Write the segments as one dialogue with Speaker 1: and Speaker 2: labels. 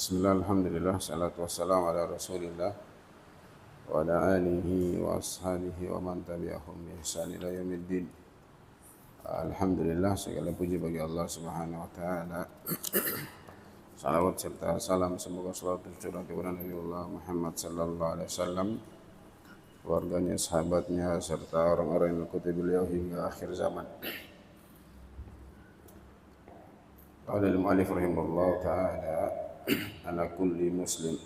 Speaker 1: Bismillah, alhamdulillah, salatu wassalamu ala rasulillah wa ala alihi wa ashabihi wa man tabi'ahum bi ihsan ila yaumiddin. Alhamdulillah, segala puji bagi Allah Subhanahu wa taala. Salawat serta salam semoga selalu tercurah kepada Nabiullah Muhammad sallallahu alaihi wasallam, keluarganya, sahabatnya serta orang-orang yang mengikuti beliau hingga akhir zaman. Qala al-mu'allif rahimahullah ta'ala ala kulli muslim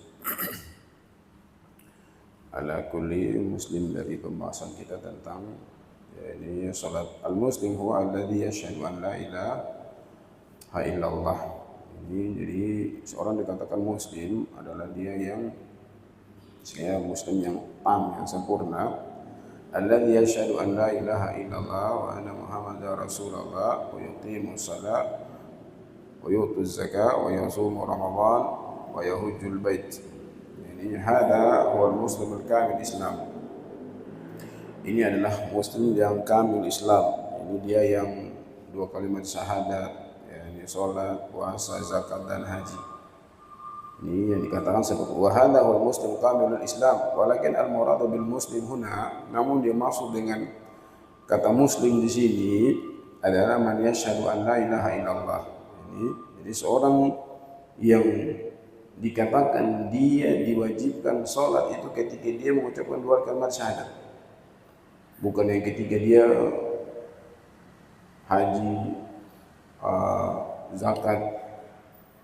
Speaker 1: dari pembahasan kita tentang ini salat. Al-muslim huwa alladhi yashhadu an la ilaha illallah. Ini jadi seorang dikatakan muslim adalah dia yang muslim yang tam, yang sempurna. Alladhi yashhadu an la ilaha illallah wa anna muhammadar rasulullah wa yuqimus salat wa yutuz zakat wa yasumu ramadan wa yahujjul bait. Ini hada huwa al-muslim al-kamil Islam. Ini adalah muslim yang kamil Islam. Ini dia yang dua kalimat syahadat, yakni salat, puasa, zakat dan haji. Ini yang dikatakan seperti wa hada huwa al-muslim kamil Islam. Walakin al-muradu bil muslim huna, namun dia maksud dengan kata muslim di sini adalah man yashhadu an la ilaha illallah. Jadi seorang yang dikatakan dia diwajibkan sholat itu ketika dia mengucapkan dua kalimat syahadat, bukan yang ketika dia haji, zakat,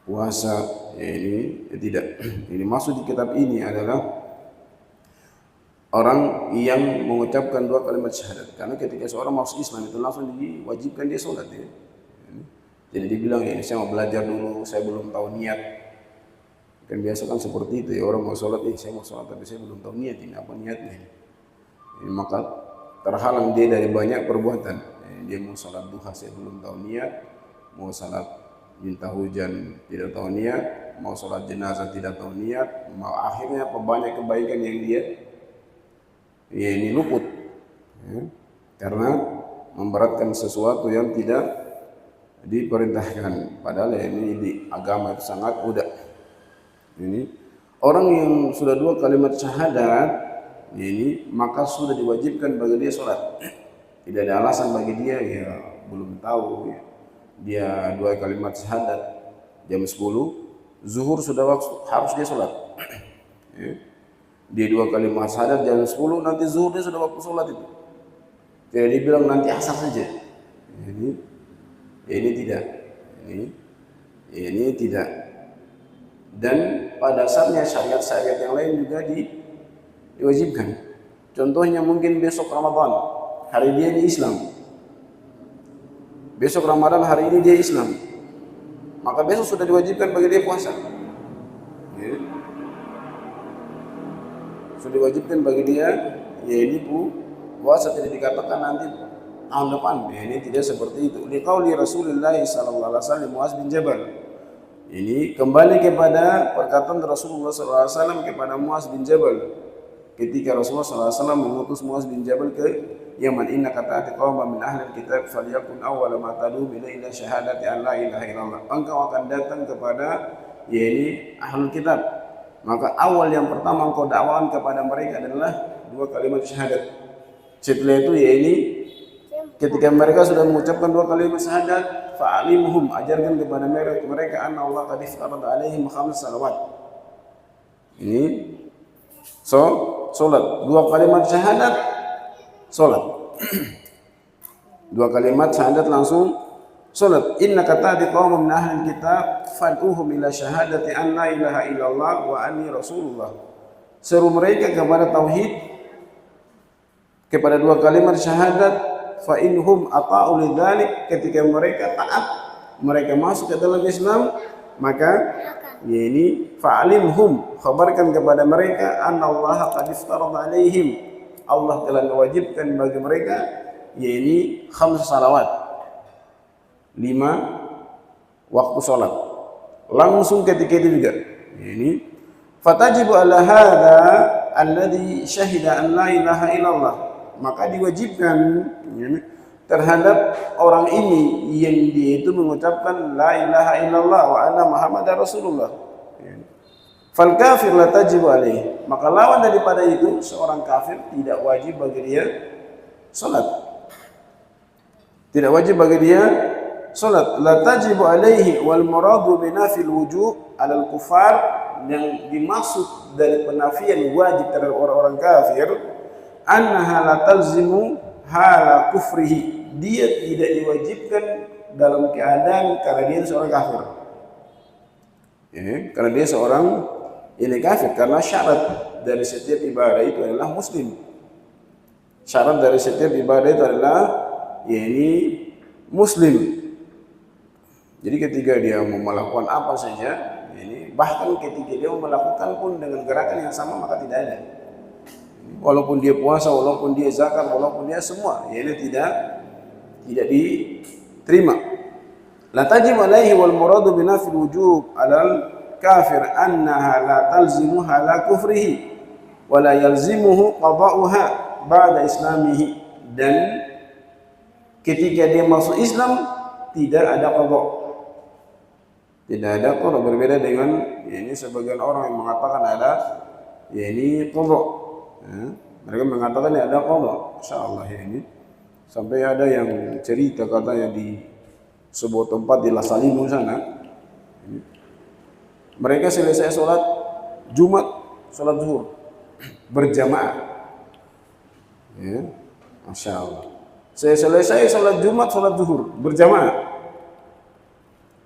Speaker 1: puasa. Ini tidak. Ini maksud di kitab ini adalah orang yang mengucapkan dua kalimat syahadat, karena ketika seorang masuk Islam itu langsung diwajibkan dia sholat ya. Jadi dibilang ya, saya mau belajar dulu, saya belum tahu niat. Kan biasa kan seperti itu ya, orang mau sholat, saya mau sholat tapi saya belum tahu niat ini, apa niatnya ini. Maka terhalang dia dari banyak perbuatan. Dia mau sholat duha, saya belum tahu niat. Mau sholat minta hujan, tidak tahu niat. Mau sholat jenazah, tidak tahu niat. Mau akhirnya banyak kebaikan yang dia ini luput ya, karena memberatkan sesuatu yang tidak diperintahkan. Padahal ini di agama itu sangat mudah. Ini orang yang sudah dua kalimat syahadat ini maka sudah diwajibkan bagi dia sholat. Tidak ada alasan bagi dia ya belum tahu ya. Dia dua kalimat syahadat jam 10 zuhur sudah waktu harus dia sholat. Ya. Dia dua kalimat syahadat jam 10 nanti zuhur dia sudah waktu sholat itu. Tidak dibilang nanti asar saja. Ini tidak. Ini tidak. Dan pada dasarnya syariat-syariat yang lain juga diwajibkan. Contohnya mungkin besok Ramadan, hari dia di Islam. Besok Ramadan hari ini dia Islam. Maka besok sudah diwajibkan bagi dia puasa. Ya. Sudah diwajibkan bagi dia ini puasa, tidak dikatakan nanti tahun depan. Ini tidak seperti itu. Liqauli Rasulullah sallallahu alaihi wasallam Muaz bin Jabal. Ini kembali kepada perkataan Rasulullah sallallahu alaihi wasallam kepada Muaz bin Jabal. Ketika Rasulullah sallallahu alaihi wasallam mengutus Muaz bin Jabal ke Yaman, inna kata qauman min ahli kitab falyakun awwal ma tad'u ila syahadati an la ilaha illallah. Engkau akan datang kepada yakni ahlul kitab. Maka awal yang pertama engkau dakwakan kepada mereka adalah dua kalimat syahadat. Setelah itu yakni ketika mereka sudah mengucapkan dua kalimat syahadat, fa'alimhum, ajarkan kepada mereka anna Allah qad iftarada alaihim 5 salawat. Ini salat, dua kalimat syahadat salat. Dua kalimat syahadat langsung salat. Inna kata qaumun min ahli kitab fad'uhum ila syahadati an la ilaha illallah wa anni rasulullah. Seru mereka kepada tauhid, kepada dua kalimat syahadat. Fa inhum ata'u lidzalik, ketika mereka taat, mereka masuk ke dalam Islam, maka ini fa'alimhum, khabarkan kepada mereka annallaha qad iftarada alaihim, Allah telah mewajibkan bagi mereka yakni 5 salawat, 5 waktu salat. Langsung ketika itu juga ini fatajibu ala hadza alladhi syahida an la ilaha illallah, maka diwajibkan terhadap orang ini yang dia itu mengucapkan la ilaha illallah wa anna muhammadar rasulullah. Fal kafir la tajibu alaih. Maka lawan daripada itu, seorang kafir tidak wajib bagi dia salat. Tidak wajib bagi dia salat. La tajibu alaihi wal muradu binafil wujub alal kufar, yang dimaksud dari penafian wajib terhadap orang-orang kafir, annaha la talzimu hala kufrihi. Dia tidak diwajibkan dalam keadaan karena dia seorang kafir. Ya, karena dia seorang kafir, karena syarat dari setiap ibadah itu adalah muslim. Syarat dari setiap ibadah itu adalah muslim. Jadi ketika dia mau melakukan apa saja, bahkan ketika dia mau melakukan pun dengan gerakan yang sama, maka tidak ada. Walaupun dia puasa, walaupun dia zakat, walaupun dia semua, tidak diterima. La tajib alaihi wal muradu binafil wujub alal kafir annaha la talzimu hala kufrihi wa la yalzimuhu qada'uha ba'da islamihi. Dan ketika dia masuk Islam tidak ada qada'. Tidak ada qada', berbeda dengan sebagian orang yang mengatakan ada qada'. Mereka mengatakan ada qada'. Masyaallah sampai ada yang cerita katanya di sebuah tempat di Lasalimu sana, mereka selesai sholat Jumat, sholat zuhur berjamaah. Masya Allah. Saya selesai sholat Jumat, sholat zuhur berjamaah.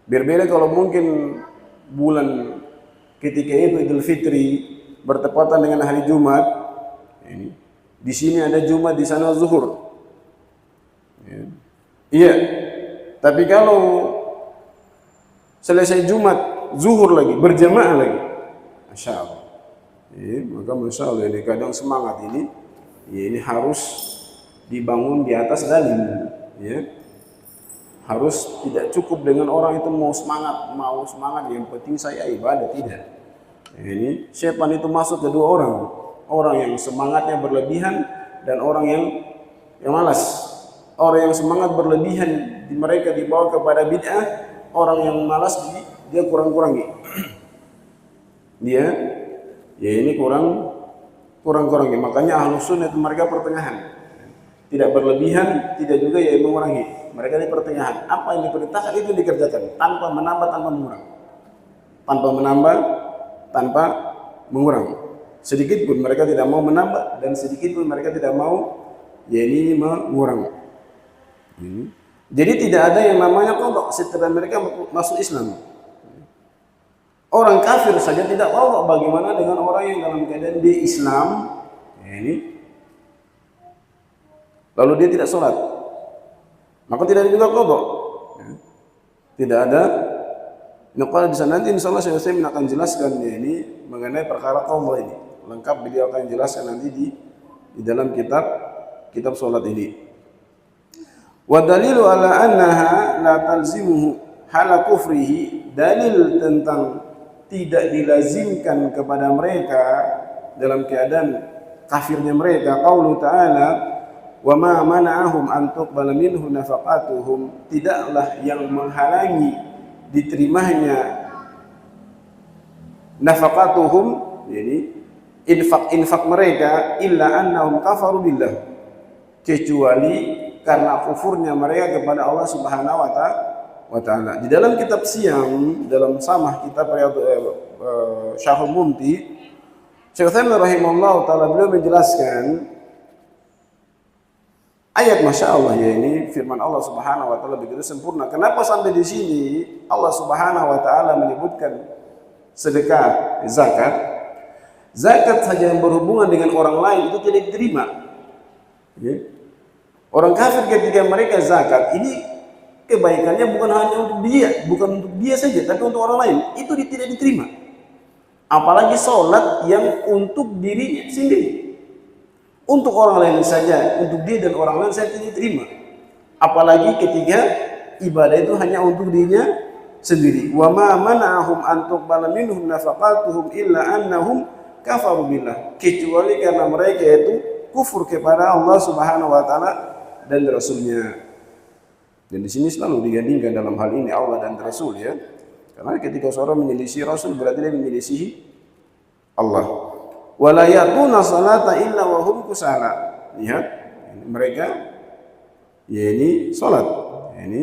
Speaker 1: Berbeda kalau mungkin bulan ketika itu Idul Fitri bertepatan dengan hari Jumat. Di sini ada Jumat, di sana zuhur. Iya. Tapi kalau selesai Jumat, zuhur lagi, berjamaah lagi, Masya Allah. Maka Masya Allah, ini kadang semangat ini harus dibangun di atas dalil. Harus tidak cukup dengan orang itu mau semangat, yang penting saya ibadah, tidak. Ini setan itu masuk kedua orang yang semangatnya berlebihan dan orang yang malas. Orang yang semangat berlebihan mereka dibawa kepada bid'ah, orang yang malas dia kurang-kurangi. Dia kurang-kurangi. Makanya Ahlus Sunnah itu mereka pertengahan. Tidak berlebihan, tidak juga mengurangi. Mereka di pertengahan. Apa yang diperintahkan itu dikerjakan tanpa menambah, tanpa mengurang. Tanpa menambah, tanpa mengurang. Sedikit pun mereka tidak mau menambah dan sedikit pun mereka tidak mau mengurang. Jadi tidak ada yang namanya qada' setelah mereka masuk Islam. Orang kafir saja tidak qada', bagaimana dengan orang yang dalam keadaan dia Islam, lalu dia tidak sholat, maka tidak ada juga qada'. Tidak ada. Kalau di sana nanti insyaallah saya akan jelaskan mengenai perkara qada' ini. Lengkap beliau akan jelaskan nanti di dalam kitab sholat ini. Wa dalilu ala annaha la talzimuhu hala kufrihi, dalil tentang tidak dilazimkan kepada mereka dalam keadaan kafirnya mereka, qaulu ta'ala wa ma mana'ahum an tuqbala minhu nafaqatuhum, tidaklah yang menghalangi diterimanya nafaqatuhum, jadi infak mereka, illa annahum kafaru billah, kecuali karena kufurnya mereka kepada Allah Subhanahu wa ta'ala. Di dalam kitab Siyam, dalam samah kitab Syarhul Mumti, Syekh Utsaimin rahimahullah ta'ala beliau menjelaskan ayat Masya Allah firman Allah Subhanahu wa ta'ala begitu sempurna. Kenapa sampai di sini Allah Subhanahu wa ta'ala menyebutkan sedekah, zakat? Zakat saja yang berhubungan dengan orang lain itu tidak diterima. Orang kafir ketika mereka zakat, ini kebaikannya bukan hanya untuk dia, bukan untuk dia saja, tapi untuk orang lain, itu tidak diterima. Apalagi sholat yang untuk dirinya sendiri. Untuk orang lain saja, untuk dia dan orang lain saya tidak diterima. Apalagi ketika ibadah itu hanya untuk dirinya sendiri. Wa ma mana'ahum an tuqbala minhum nafaqatuhum illa annahum kafaru billah. Kecuali karena mereka itu kufur kepada Allah Subhanahu wa ta'ala dan Rasulnya. Dan di sini selalu digandingkan dalam hal ini Allah dan Rasul, ya. Karena ketika seorang menyelisih Rasul berarti dia menyelisih Allah. Wala yatuna salata illa wa hum kusala. Lihat, mereka ya ini salat. Ini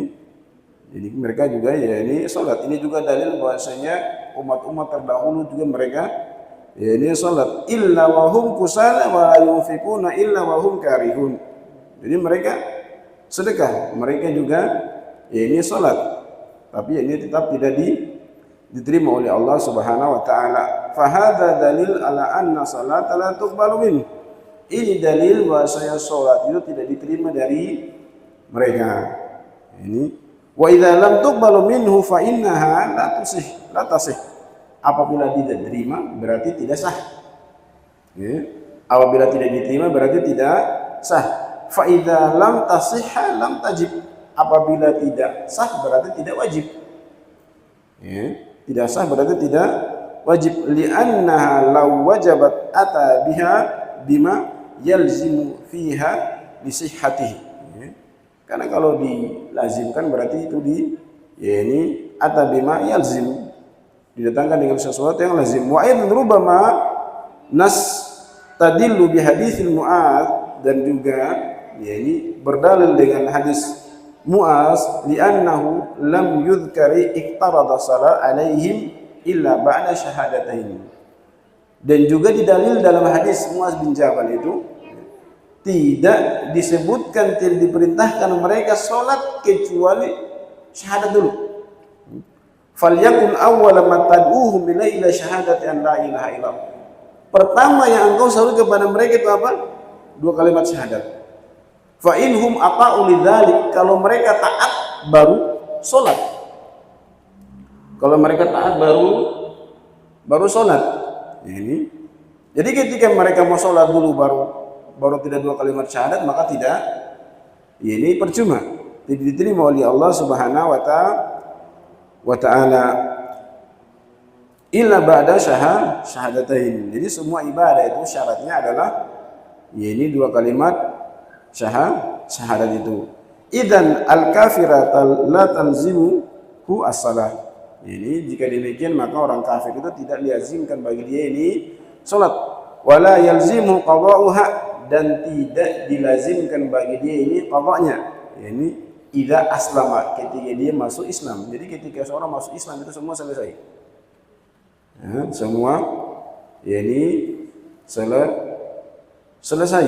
Speaker 1: jadi mereka juga ya ini salat. Ini juga dalil bahwasanya umat-umat terdahulu juga mereka ya ini salat. Illa wa hum kusala wa la yunfikuna illa wa hum karihun. Jadi mereka sedekah, mereka juga ya ini salat. Tapi ini tetap tidak diterima oleh Allah Subhanahu wa taala. Fa hadza dalil ala anna salata la tuqbalu min. Ini dalil bahwasanya salat itu tidak diterima dari mereka. Ini wa idza lam tuqbalu minhu fa innaha la tasih. Apabila tidak diterima berarti tidak sah. Ya. Apabila tidak diterima berarti tidak sah. Fa idza lam tasihha lam tajib. Apabila tidak sah berarti tidak wajib. Ya. Tidak sah berarti tidak wajib. Li'annaha law wajabat ata biha bima yalzimu fiha li sihhatihi. Karena kalau dilazimkan berarti itu ya ini ata bima yalzim, didatangkan dengan sesuatu yang lazim. Wa in rubama nas tadillu bi haditsil Mu'adz, dan juga ya ini berdalil dengan hadis Mu'adz li'annahu lam yudhkari iktarada salat alaihim illa ba'da syahadatain. Dan juga didalil dalam hadis Mu'adz bin Jabal itu tidak disebutkan, tidak diperintahkan mereka sholat kecuali syahadat dulu. Falyakun awwala ma tad'uhum ila syahadati an la ilaha illallah. Pertama yang engkau seru kepada mereka itu apa? Dua kalimat syahadat. Fa inhum ata'u lidzalik, kalau mereka taat baru sholat. Kalau mereka taat baru sholat. Ini. Jadi ketika mereka mau sholat dulu baru tidak dua kalimat syahadat, maka tidak, ini percuma, tidak diterima oleh Allah Subhanahu wa taala. Illa ba'da syahadatain. Jadi semua ibadah itu syaratnya adalah ya ini dua kalimat syahadat itu. Idzan al-kafirata la talzimu hu as-salah. Ini jika demikian maka orang kafir itu tidak dilazimkan bagi dia ini salat. Wala yalzimu qada'uha, dan tidak dilazimkan bagi dia ini qada'nya. Ini idza aslama, ketika dia masuk Islam. Jadi ketika seorang masuk Islam itu semua selesai. Ya, semua ini selesai.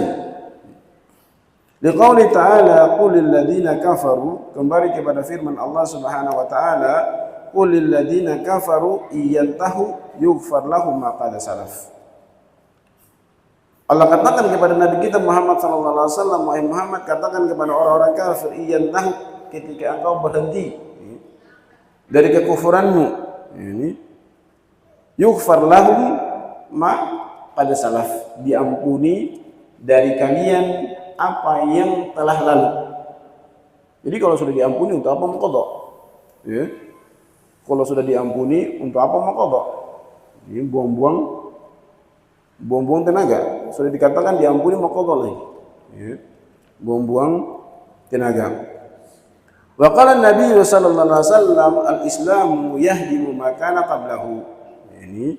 Speaker 1: Liqauli ta'ala qul lil ladzina kafaru, kembali kepada firman Allah Subhanahu wa taala, qul lil ladzina kafaru iyantahu yughfar lahum ma qad salaf. Allah katakan kepada Nabi kita Muhammad SAW, wahai Muhammad, katakan kepada orang-orang kafir, iyantahu, ketika engkau berhenti dari kekufuranmu, ini yughfar lahum ma qad salaf, diampuni dari kalian apa yang telah lalu. Jadi kalau sudah diampuni untuk apa mengqadha? Ya. Kalau sudah diampuni untuk apa mengqadha? Ini buang-buang tenaga. Sudah dikatakan diampuni mengqadha lagi. Ya. Buang-buang tenaga. Wa qala Nabi sallallahu alaihi wasallam, al-islamu yahdimu ma kana qablahu. Ini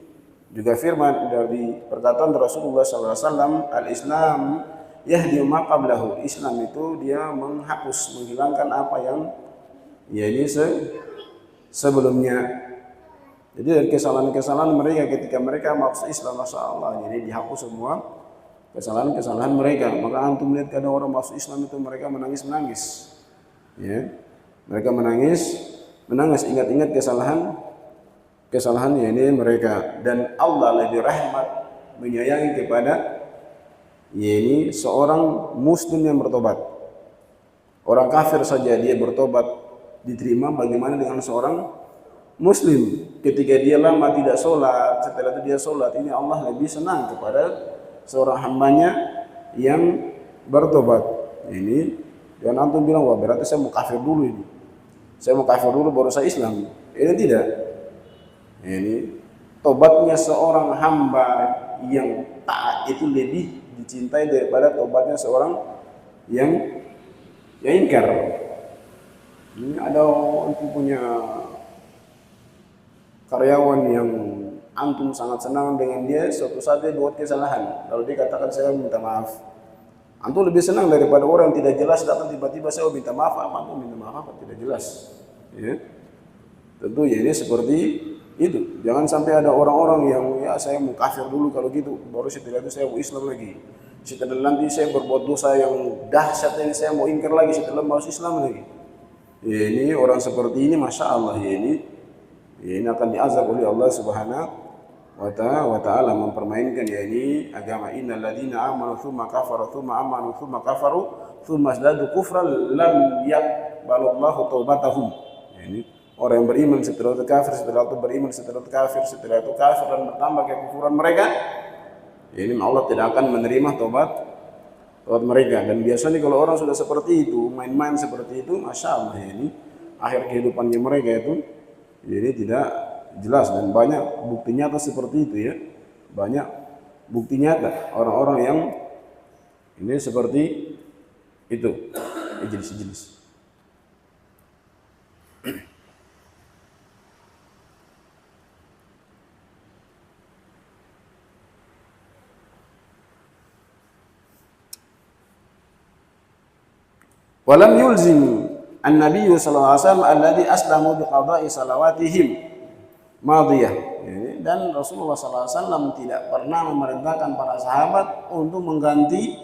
Speaker 1: juga firman dari perkataan Rasulullah sallallahu alaihi wasallam, al-islam yahdimu ma qablahu. Islam itu dia menghapus, menghilangkan apa yang ya ini sebelumnya. Jadi dari kesalahan-kesalahan mereka ketika mereka masuk Islam, Masya Allah, jadi dihapus semua kesalahan-kesalahan mereka. Maka antum melihat kadang orang masuk Islam itu mereka menangis-menangis. Ya. Mereka menangis, ingat-ingat kesalahan ya ini mereka. Dan Allah lebih rahmat, menyayangi kepada ya ini seorang muslim yang bertobat. Orang kafir saja dia bertobat diterima, bagaimana dengan seorang muslim? Ketika dia lama tidak sholat, setelah itu dia sholat, ini Allah lebih senang kepada seorang hambanya yang bertobat. Ini dan antum bilang, wah berarti saya mau kafir dulu ini, saya mau kafir dulu baru saya Islam. Ini tidak. Ini tobatnya seorang hamba yang taat itu lebih dicintai daripada tobatnya seorang yang ingkar. Ini ada orang punya karyawan yang antum sangat senang dengan dia, suatu saat dia buat kesalahan, lalu dia katakan saya minta maaf. Antum lebih senang daripada orang yang tidak jelas datang tiba-tiba saya minta maaf, antum minta maaf apa tidak jelas. Ya. Tentu ya ini seperti itu. Jangan sampai ada orang-orang yang ya saya mau kafir dulu kalau gitu, baru setelah itu saya mau Islam lagi. Setelah nanti saya berbuat dosa yang dahsyat ini saya mau ingkar lagi setelah masuk Islam lagi. Ya ini orang seperti ini Masya Allah ya ini akan diazab oleh Allah Subhanahu wa ta'ala mempermainkan ya ini agama innal ladzina amanu tsumma kafaru tsumma amanu tsumma kafaru tsumma zadu kufran lam yaqbalallahu taubatahum. Ya, ini orang yang beriman setelah itu kafir, setelah itu beriman, setelah itu kafir, setelah itu kafir dan bertambah kekufuran mereka. Ya, ini Allah tidak akan menerima taubat mereka. Dan biasanya kalau orang sudah seperti itu, main-main seperti itu, Masya Allah ya ini akhir kehidupannya mereka itu ya ini tidak jelas dan banyak bukti nyata seperti itu ya. Banyak bukti nyata orang-orang yang ini seperti itu. Jenis-jenis. Walam yulzim an-nabiy sallallahu alaihi wasallam alladhi aslamu biqada'i salawatihim madiyah. Dan Rasulullah sallallahu alaihi wasallam tidak pernah memerintahkan para sahabat untuk mengganti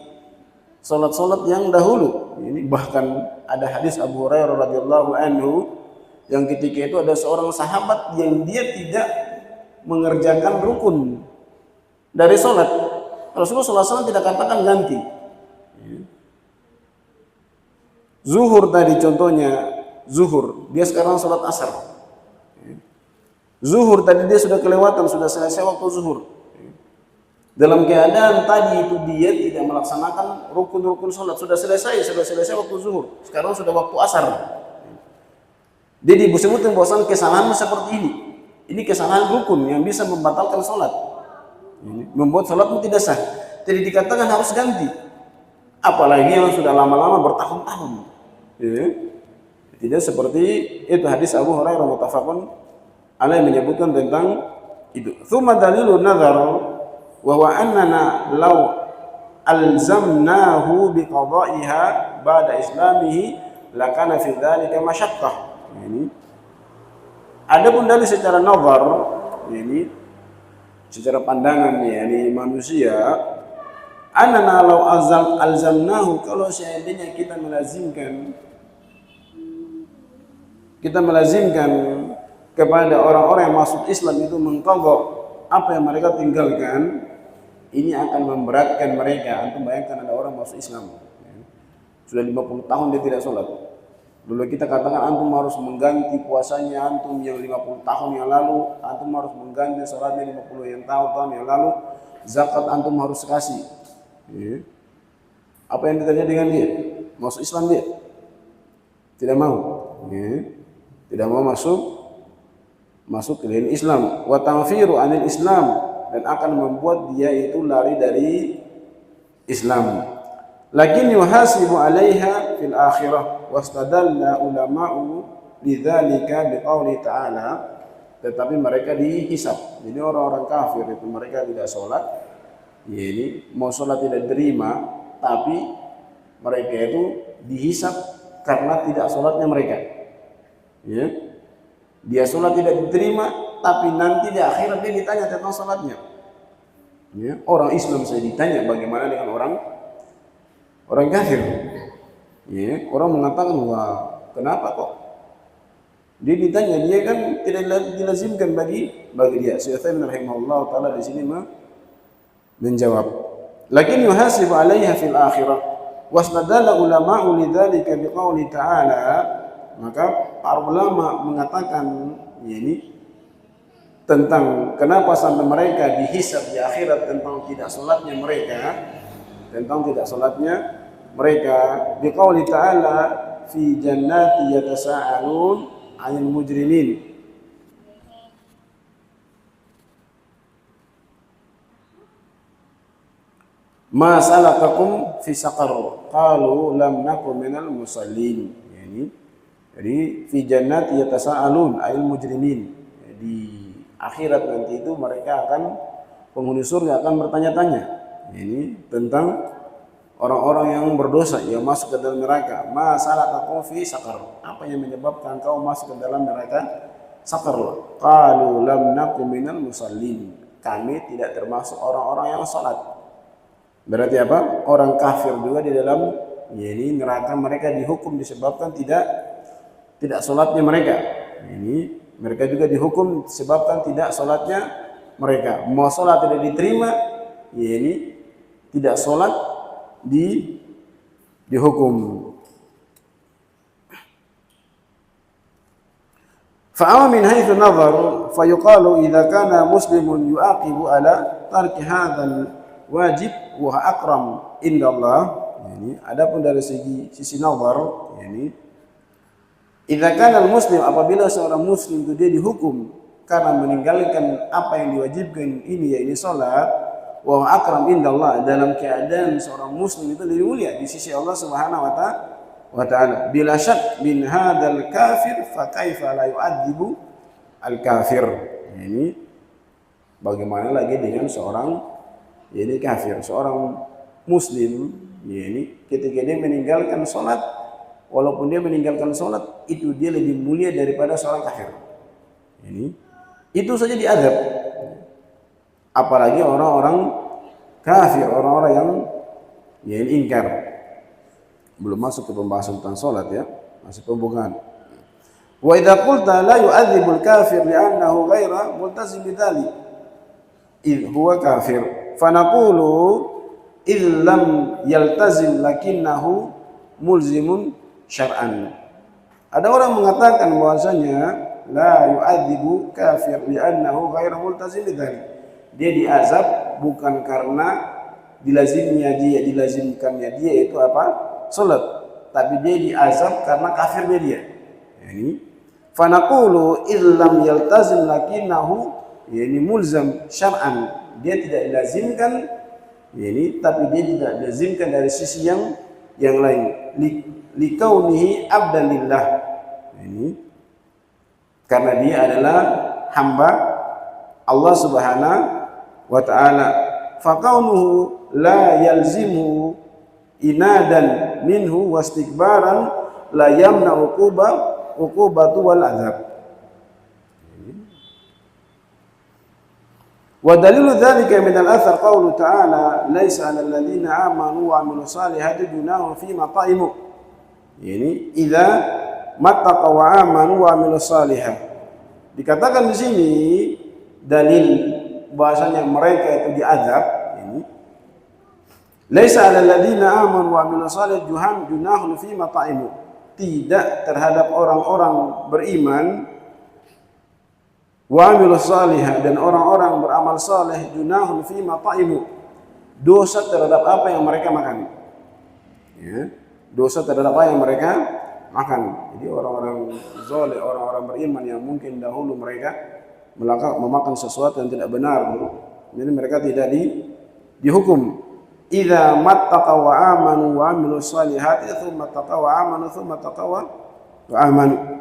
Speaker 1: salat-salat yang dahulu. Ini bahkan ada hadis Abu Hurairah radhiyallahu anhu yang ketika itu ada seorang sahabat yang dia tidak mengerjakan rukun dari salat. Rasulullah sallallahu alaihi wasallam tidak katakan ganti. Zuhur tadi contohnya, zuhur, dia sekarang sholat asar. Zuhur tadi dia sudah kelewatan, sudah selesai waktu zuhur. Dalam keadaan tadi itu dia tidak melaksanakan rukun-rukun sholat, sudah selesai waktu zuhur. Sekarang sudah waktu asar. Jadi disebutkan bahwasan kesalahan seperti ini. Ini kesalahan rukun yang bisa membatalkan sholat. Membuat sholatmu tidak sah. Jadi dikatakan harus ganti. Apalagi yang sudah lama-lama bertahun-tahun. Ya. Tidak seperti itu hadis Abu Hurairah muttafaqun alaih menyebutkan tentang itu. Tsumma dalilun nazar wa huwa annana law alzamnahu biqada'iha ba'da islamihi lakana fi dzalika masyaqqah. Ini adapun dalil secara nazar ini secara pandangan yakni manusia annana law alzamnahu kalau seandainya kita melazimkan kepada orang-orang yang masuk Islam itu mengqadha apa yang mereka tinggalkan, ini akan memberatkan mereka. Antum bayangkan ada orang masuk Islam sudah 50 tahun dia tidak sholat, lalu kita katakan antum harus mengganti puasanya antum yang 50 tahun yang lalu, antum harus mengganti sholatnya 50 tahun yang lalu, zakat antum harus kasih. Apa yang ditanya dengan dia? Masuk Islam dia? Tidak mau. Tidak mau masuk ke dalam Islam. Wa tanfiru anil Islam, dan akan membuat dia itu lari dari Islam. Lakin yuhasibu 'alaiha fil akhirah wastadalla ulama'u lidzalika biqauli ta'ala. Tetapi mereka dihisab. Jadi orang-orang kafir itu mereka tidak sholat. Ini mau sholat tidak diterima, tapi mereka itu dihisab karena tidak sholatnya mereka. Ya, dia sholat tidak diterima, tapi nanti di akhirat dia ditanya tentang sholatnya. Ya, orang Islam saya ditanya bagaimana dengan orang kafir. Ya, orang mengatakan wah kenapa kok? Dia ditanya, dia kan tidak dilazimkan bagi dia. Syekh Utsaimin rahimahullah taala di sini menjawab, lakin yuhasibu 'alaiha fil akhirah wasnadalla ulama'u lidzalika biqauli ta'ala. Maka para ulama mengatakan ini tentang kenapa sampai mereka dihisab di akhirat tentang tidak sholatnya mereka biqauli ta'ala fi jannati yatasa'alun 'anil mujrimin. Ma salakakum fi saqar? Qalu lam naku minal musallin. Jadi fi jannati yatasaalun ayil mujrimin. Di akhirat nanti itu mereka akan, penghuni surga akan bertanya-tanya ini tentang orang-orang yang berdosa yang masuk ke dalam neraka. Ma salakakum fi saqar? Apa yang menyebabkan kau masuk ke dalam neraka saqar? Qalu lam nakum minal musallin. Kami tidak termasuk orang-orang yang salat. Berarti apa? Orang kafir juga di dalam ini neraka mereka dihukum disebabkan tidak salatnya mereka. Ini mereka juga dihukum disebabkan tidak salatnya mereka. Mau salat tidak diterima, ini tidak salat dihukum. Fa'ama min haitsu nazar fayuqalu idza kana muslimun yu'aqibu ala tarki hadzal wajib wa akram indallah. Ini adapun dari sisi nazar, ini idza kana al-muslim, apabila seorang muslim itu dia dihukum karena meninggalkan apa yang diwajibkan ini, yaitu salat, wa akram indallah, dalam keadaan seorang muslim itu lebih mulia di sisi Allah Subhanahu wa taala. Bila syak min hadzal kafir fa kaifa la yu'adzibu al-kafir. Ini bagaimana lagi dengan seorang ini kafir, seorang muslim ini ketika dia meninggalkan salat, walaupun dia meninggalkan sholat, itu dia lebih mulia daripada seorang kafir. Ini itu saja diazab. Apalagi orang-orang kafir, orang-orang yang ingkar. Belum masuk ke pembahasan tentang sholat ya, masih pembukaan. Wa idza qulta la yu'adzibul kafir li'annahu ghaira multazim bidzalik, idh huwa kafir. Fa naqulu idh lam yaltazim lakinnahu mulzimun syar'an. Ada orang mengatakan bahwasanya la yu'adzibu kafir li'annahu ghairu multazim bidzalik. Dia diazab bukan karena dilazimkannya dia itu apa? Salat, tapi dia diazab karena kafirnya dia. Yani fa naqulu illam yaltazim lakinnahu yani mulzam syar'an. Dia tidak dilazimkan yani, tapi dia tidak dilazimkan dari sisi yang lain. Likaunihi abdan lillah, ini karena dia adalah hamba Allah Subhanahu wa taala. Faqaunuhu la yalzimu inadan minhu wastikbaran la yamna uqubatu wal azab. Wa dalilu dzalika min al-athar qaulu ta'ala laisa 'alal ladzina amanu wa 'amilus salihati junahun fi ma ta'imu. Ini idza mattaqa wa amanu wa 'amilus salihah. Dikatakan di sini dalil bahasanya mereka itu diazab ini. Laisa 'alal ladzina amanu wa 'amilus salihati junahun fi ma ta'imu. Tidak terhadap orang-orang beriman wa 'amilus salihah, dan orang-orang beramal saleh, junahun fi ma ta'imu, dosa terhadap apa yang mereka makan. Ya, dosa terhadap apa yang mereka makan. Jadi orang-orang saleh, orang-orang beriman yang mungkin dahulu mereka memakan sesuatu yang tidak benar, jadi mereka tidak dihukum. Idza mattaqa wa amanu wa 'amilus salihati tsumma taqa wa amanu tsumma taqa wa amanu.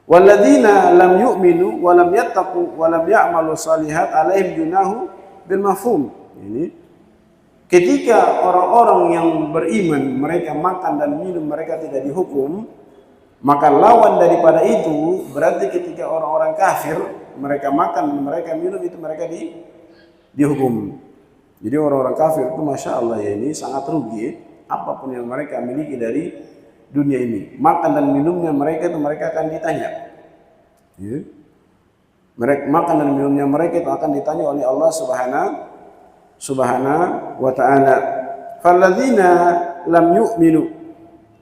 Speaker 1: Walladzina lam yu'minu wa lam yattaqu wa lam ya'malu salihat alaihim junahu bil mafhum. Ini ketika orang-orang yang beriman mereka makan dan minum mereka tidak dihukum, maka lawan daripada itu berarti ketika orang-orang kafir mereka makan mereka minum itu mereka dihukum. Jadi orang-orang kafir itu masya Allah ya, ini sangat rugi apapun yang mereka miliki dari dunia ini. Makan dan minumnya mereka itu mereka akan ditanya. Ya. Mereka makan dan minumnya mereka itu akan ditanya oleh Allah Subhanahu wa ta'ala. Falladzina lam yu'minu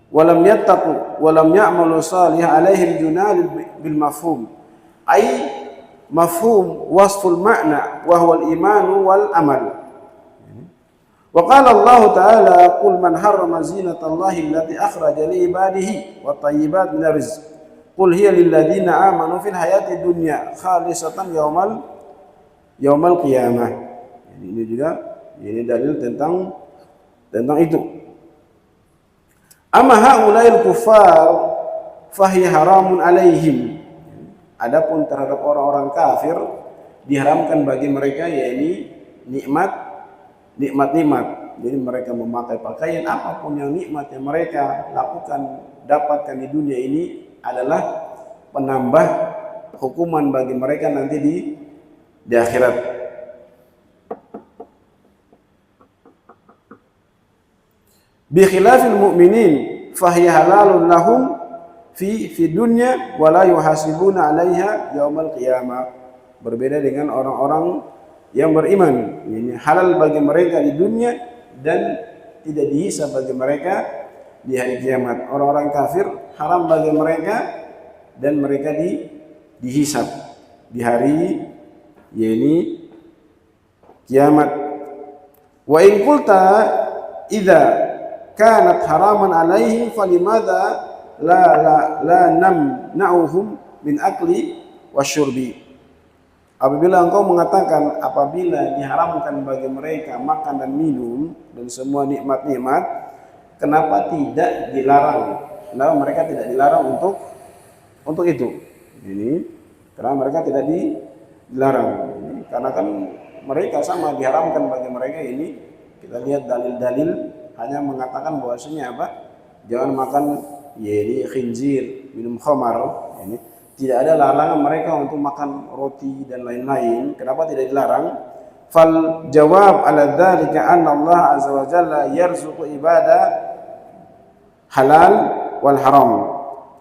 Speaker 1: wa lam yattaqu wa lam ya'malu salihan alaihim junahun bil mafhum. Ai mafhum wasful ma'na wa huwa al-imanu wal amal. Wa qala Allah Ta'ala qul man harrama zinatallahi allati akhraja li ibadihi wat thayyibat minar rizq qul hiya lil ladzina amanu fil hayati dunya khalisatan yaumal qiyamah. Ini juga ini dalil tentang itu. Amma haulail kuffar fahiya haramun alaihim. Adapun terhadap orang-orang kafir diharamkan bagi mereka yakni nikmat. Jadi mereka memakai pakaian apapun yang nikmat yang mereka lakukan dapatkan di dunia ini adalah penambah hukuman bagi mereka nanti di akhirat. Bi khilafil mu'minin fahiya halalun lahum fi dunya wa la yuhasibuna 'alaiha yaumal qiyamah. Berbeda dengan orang-orang yang beriman, ini halal bagi mereka di dunia dan tidak dihisab bagi mereka di hari kiamat. Orang-orang kafir haram bagi mereka dan mereka dihisab di hari yakni kiamat. Wa in qulta idza kanat haraman alaihim falimadza la namna'uhum min akli wasyurbi. Apabila engkau mengatakan apabila diharamkan bagi mereka makan dan minum dan semua nikmat-nikmat, kenapa tidak dilarang? Kenapa mereka tidak dilarang untuk itu? Ini karena mereka tidak dilarang. Karena kan mereka sama diharamkan bagi mereka ini. Kita lihat dalil-dalil hanya mengatakan bahwasanya apa? Jangan makan yakni khinzir, minum khamar. Ini tidak ada larangan mereka untuk makan roti dan lain-lain. Kenapa tidak dilarang? Fal jawab ala dzalika anna Allah azza wa jalla yarzuqu ibadah halal wal haram.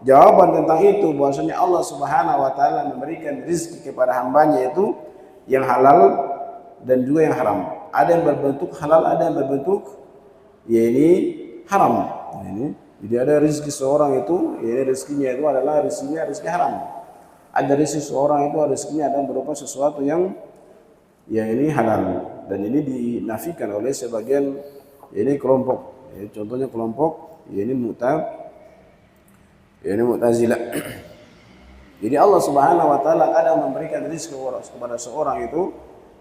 Speaker 1: Jawaban tentang itu bahwasanya Allah Subhanahu wa taala memberikan rezeki kepada hambanya itu yang halal dan juga yang haram. Ada yang berbentuk halal, ada yang berbentuk yakni haram. Ini jadi ada rezeki seorang itu, ya rezekinya itu adalah rezeki haram. Ada rezeki seorang itu rezekinya ada berupa sesuatu yang ini halal, dan ini dinafikan oleh sebagian ini kelompok. Ya, contohnya kelompok ini Mu'tazilah. Jadi Allah Subhanahu wa taala kadang memberikan rezeki kepada seorang itu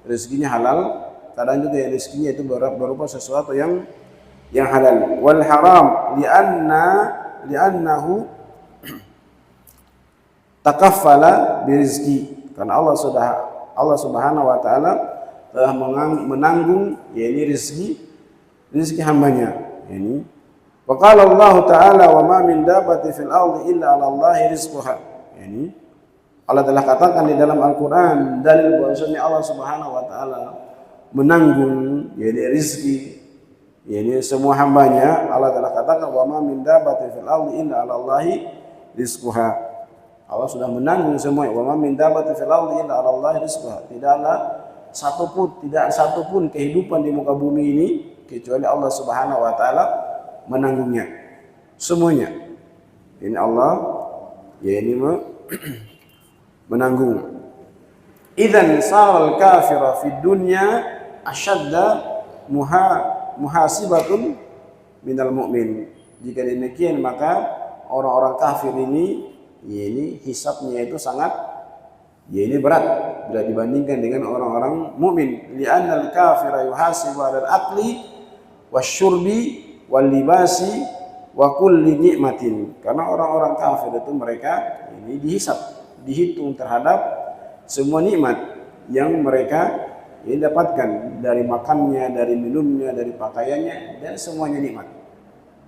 Speaker 1: rezekinya halal, kadang juga rezekinya itu berupa sesuatu yang halal. Wal haram li'annahu takaffala birizki, karena Allah Subhanahu wa taala telah menanggung yakni rezeki hambanya. Ini wa qala Allah taala wa ma min dabbatin fil ardi illa 'ala Allahi rizquha. Ini Allah telah katakan di dalam Al-Qur'an dalil bahwasanya Allah Subhanahu wa taala menanggung yakni rezeki ini semua hambanya. Allah telah katakan wa ma min dabbatin fil ardi illa 'ala Allahi rizquha. Allah sudah menanggung semua. Wa ma min dabbatin fil ardi illa 'ala Allahi rizquha. Tidak satupun kehidupan di muka bumi ini kecuali Allah Subhanahu wa taala menanggungnya. Semuanya. Ini Allah yakni menanggung. Idzan saral kafira fid dunya ashadda muhasibatun minal mu'min. Jika demikian maka orang-orang kafir ini hisabnya itu sangat berat bila dibandingkan dengan orang-orang mukmin. Li'annal kafira yuhasibu 'alal aqli wasyurbi wal libasi wa kulli ni'matin. Karena orang-orang kafir itu mereka ini dihitung terhadap semua nikmat yang mereka ini dapatkan, dari makannya, dari minumnya, dari pakaiannya, dan semuanya nikmat.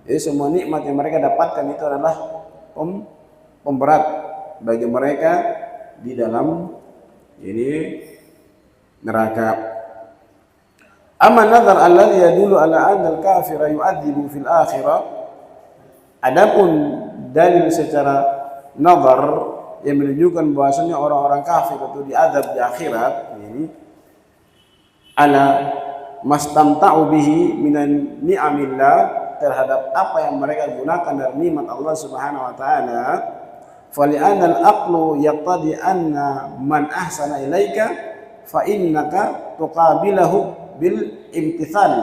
Speaker 1: Jadi semua nikmat yang mereka dapatkan itu adalah pemberat bagi mereka di dalam ini neraka. Amma nadhar alladhi yadullu ala anna al-kafira yu'adzibu fil akhirah. Adapun dalil secara nazar yang menunjukkan bahwasanya orang-orang kafir itu diazab di akhirat ini ala mastamta'u bihi minan ni'amillah, terhadap apa yang mereka gunakan dari nikmat Allah Subhanahu wa taala. Fali'anna al-aqlu yaqtadi anna man ahsana ilaika fa innaka tuqabilahu bil imtithal.